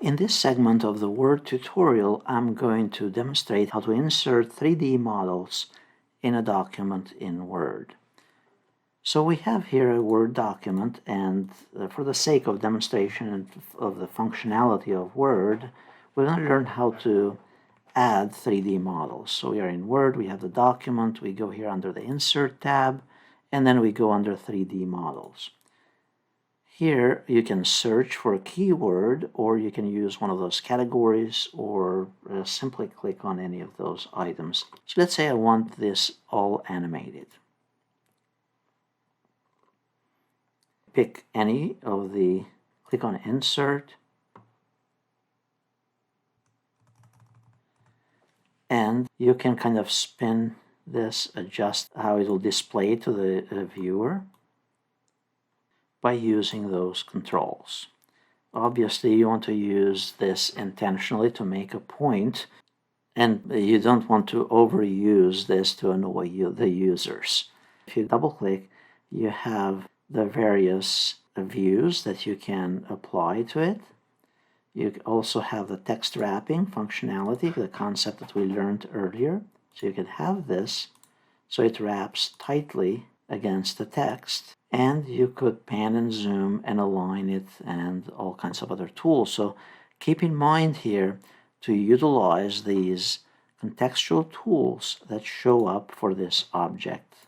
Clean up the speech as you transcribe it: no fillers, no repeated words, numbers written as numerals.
In this segment of the Word tutorial, I'm going to demonstrate how to insert 3D models in a document in Word. So we have here a Word document, and for the sake of demonstration of the functionality of Word, we're going to learn how to add 3D models. So we are in Word, we have the document, we go here under the Insert tab, and then we go under 3D models. Here you can search for a keyword, or you can use one of those categories, or simply click on any of those items. So let's say I want this all animated. Pick any of the, click on Insert, and you can kind of spin this, adjust how it will display to the viewer by using those controls. Obviously, you want to use this intentionally to make a point, and you don't want to overuse this to annoy the users. If you double-click, you have the various views that you can apply to it. You also have the text wrapping functionality, the concept that we learned earlier. So you can have this so it wraps tightly against the text, and you could pan and zoom and align it and all kinds of other tools. So keep in mind here to utilize these contextual tools that show up for this object.